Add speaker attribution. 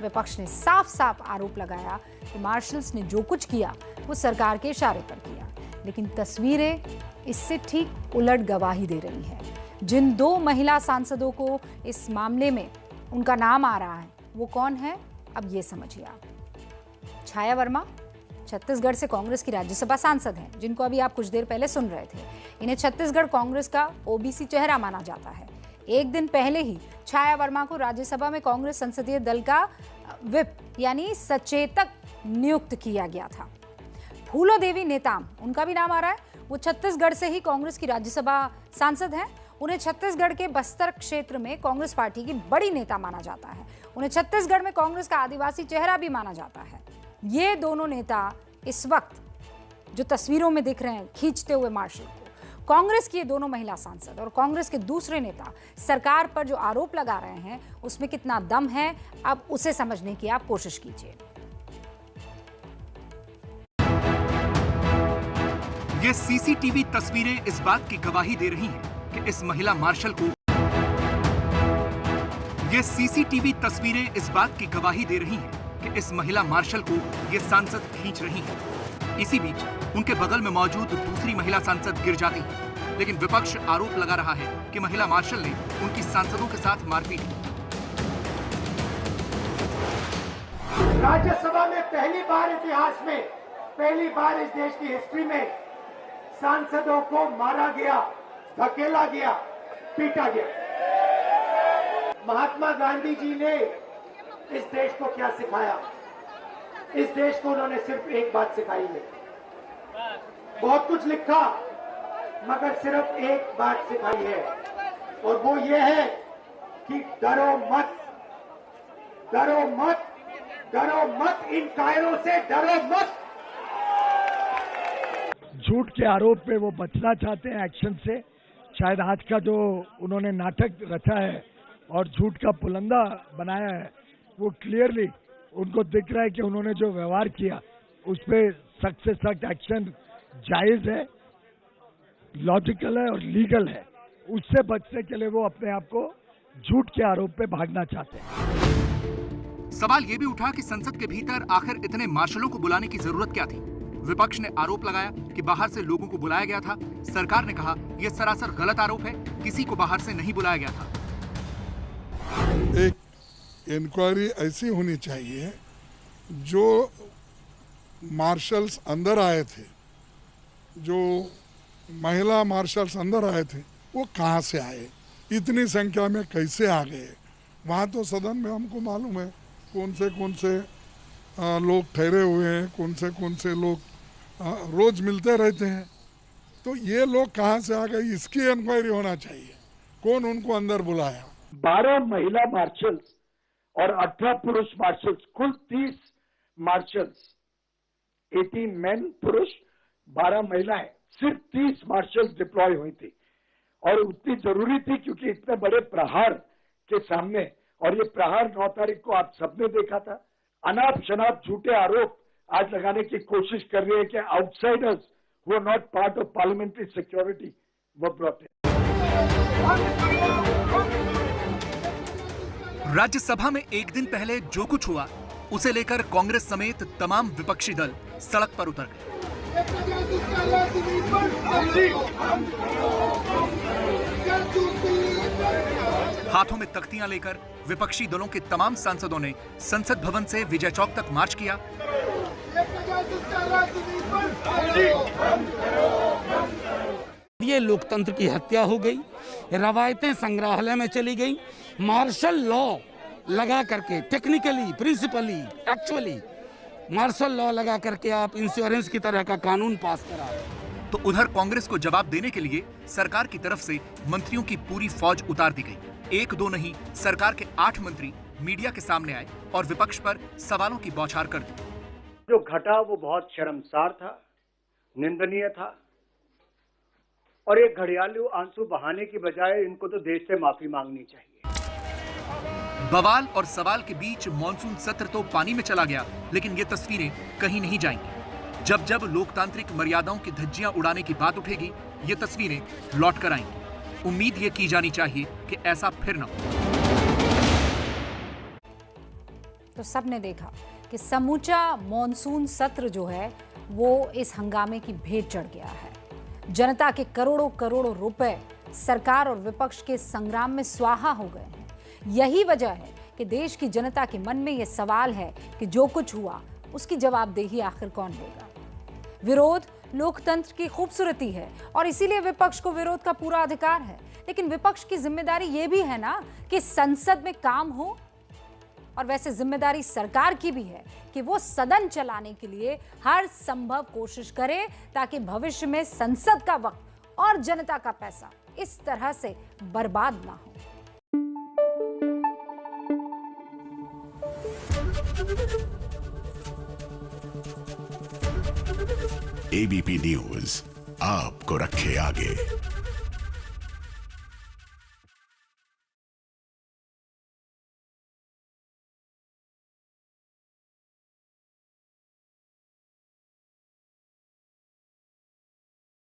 Speaker 1: विपक्ष ने साफ साफ आरोप लगाया कि मार्शल्स ने जो कुछ किया वो सरकार के इशारे पर किया, लेकिन तस्वीरें इससे ठीक उलट गवाही दे रही हैं। जिन 2 महिला सांसदों को इस मामले में उनका नाम आ रहा है वो कौन है, अब ये समझिए आप। छाया वर्मा छत्तीसगढ़ से कांग्रेस की राज्यसभा सांसद हैं, जिनको अभी आप कुछ देर पहले सुन रहे थे। इन्हें छत्तीसगढ़ कांग्रेस का ओबीसी चेहरा माना जाता है। एक दिन पहले ही छाया वर्मा को राज्यसभा में कांग्रेस संसदीय दल का विप यानी सचेतक नियुक्त किया गया था। फूलो देवी नेताम, उनका भी नाम आ रहा है। वो छत्तीसगढ़ से ही कांग्रेस की राज्यसभा सांसद हैं। उन्हें छत्तीसगढ़ के बस्तर क्षेत्र में कांग्रेस पार्टी की बड़ी नेता माना जाता है। उन्हें छत्तीसगढ़ में कांग्रेस का आदिवासी चेहरा भी माना जाता है। ये दोनों नेता इस वक्त जो तस्वीरों में दिख रहे हैं खींचते हुए मार्शल को, कांग्रेस की ये दोनों महिला सांसद और कांग्रेस के दूसरे नेता सरकार पर जो आरोप लगा रहे हैं उसमें कितना दम है, अब उसे समझने की आप कोशिश कीजिए।
Speaker 2: ये सीसीटीवी तस्वीरें इस बात की गवाही दे रही हैं कि इस महिला मार्शल को ये सीसीटीवी तस्वीरें इस बात की गवाही दे रही हैं कि इस महिला मार्शल को ये सांसद खींच रही हैं। इसी बीच उनके बगल में मौजूद दूसरी महिला सांसद गिर जाती है, लेकिन विपक्ष आरोप लगा रहा है कि महिला मार्शल ने उनकी सांसदों के साथ मारपीट की।
Speaker 3: राज्यसभा में पहली बार इतिहास में, पहली बार इस देश की हिस्ट्री में सांसदों को मारा गया, धकेला गया, पीटा गया। महात्मा गांधी जी ने इस देश को क्या सिखाया? इस देश को उन्होंने सिर्फ एक बात सिखाई है। बहुत कुछ लिखा मगर सिर्फ एक बात सिखाई है, और वो ये है कि डरो मत, डरो मत, डरो मत, इन कायरों से डरो मत।
Speaker 4: झूठ के आरोप पे वो बचना चाहते हैं एक्शन से। शायद आज का जो उन्होंने नाटक रचा है और झूठ का पुलंदा बनाया है, वो क्लियरली उनको दिख रहा है कि उन्होंने जो व्यवहार किया उस पर सख्त से सख्त एक्शन जायज है, लॉजिकल है और लीगल है। उससे बचने के लिए वो अपने आप को झूठ के आरोप पे भागना चाहते हैं।
Speaker 2: सवाल ये भी उठा कि संसद के भीतर आखिर इतने मार्शलों को बुलाने की जरूरत क्या थी। विपक्ष ने आरोप लगाया कि बाहर से लोगों को बुलाया गया था। सरकार ने कहा यह सरासर गलत आरोप है, किसी को बाहर से नहीं बुलाया गया था।
Speaker 5: एक इंक्वायरी ऐसी होनी चाहिए, जो मार्शल्स अंदर आए थे, जो महिला मार्शल्स अंदर आए थे, वो कहाँ से आए, इतनी संख्या में कैसे आ गए। वहाँ तो सदन में हमको मालूम है कौन से लोग ठहरे हुए हैं, कौन से लोग रोज मिलते रहते हैं। तो ये लोग कहाँ से आ गए, इसकी इंक्वायरी होना चाहिए। कौन उनको अंदर बुलाया?
Speaker 6: 12 महिला मार्शल्स और 18 पुरुष मार्शल्स, कुल 30 मार्शल्स, 18 मेन पुरुष, 12 महिलाएं, सिर्फ 30 मार्शल्स डिप्लॉय हुई थी। और उतनी जरूरी थी क्योंकि इतने बड़े प्रहार के सामने, और ये प्रहार 9 तारीख को आप सबने देखा था। अनाप शनाप झूठे आरोप आज लगाने की कोशिश कर रहे हैं कि outsiders who are not part of parliamentary security वो ब्रॉट इन।
Speaker 2: राज्यसभा में एक दिन पहले जो कुछ हुआ उसे लेकर कांग्रेस समेत तमाम विपक्षी दल सड़क पर उतर गए। हाथों में तख्तियां लेकर विपक्षी दलों के तमाम सांसदों ने संसद भवन से विजय चौक तक मार्च किया।
Speaker 7: ये लोकतंत्र की हत्या हो गई, रवायतें संग्रहालय में चली गई। मार्शल लॉ लगा करके, technically, principally, actually martial law लगा करके आप इंश्योरेंस की तरह का कानून पास करा।
Speaker 2: तो उधर कांग्रेस को जवाब देने के लिए सरकार की तरफ से मंत्रियों की पूरी फौज उतार दी गई। 1-2 नहीं, सरकार के 8 मंत्री मीडिया के सामने आए और विपक्ष पर सवालों की बौछार कर दी।
Speaker 8: जो घटा वो बहुत शर्मसार था, निंदनीय था, और एक घड़ियालू आंसू बहाने की बजाय इनको तो देश से माफी मांगनी चाहिए।
Speaker 2: बवाल और सवाल के बीच मॉनसून सत्र तो पानी में चला गया, लेकिन ये तस्वीरें कहीं नहीं जाएंगी। जब जब लोकतांत्रिक मर्यादाओं की धज्जियां उड़ाने की बात उठेगी, ये तस्वीरें लौट कर आएंगी। उम्मीद ये की जानी चाहिए कि ऐसा फिर न हो।
Speaker 1: तो सबने देखा कि समूचा मॉनसून सत्र जो है वो इस हंगामे की भेंट चढ़ गया है। जनता के करोड़ों करोड़ों रुपए सरकार और विपक्ष के संग्राम में स्वाहा हो गए हैं। यही वजह है कि देश की जनता के मन में यह सवाल है कि जो कुछ हुआ उसकी जवाबदेही आखिर कौन देगा। विरोध लोकतंत्र की खूबसूरती है और इसीलिए विपक्ष को विरोध का पूरा अधिकार है, लेकिन विपक्ष की जिम्मेदारी यह भी है ना कि संसद में काम हो। और वैसे जिम्मेदारी सरकार की भी है कि वो सदन चलाने के लिए हर संभव कोशिश करे ताकि भविष्य में संसद का वक्त और जनता का पैसा इस तरह से बर्बाद ना हो।
Speaker 9: एबीपी न्यूज आपको रखे आगे।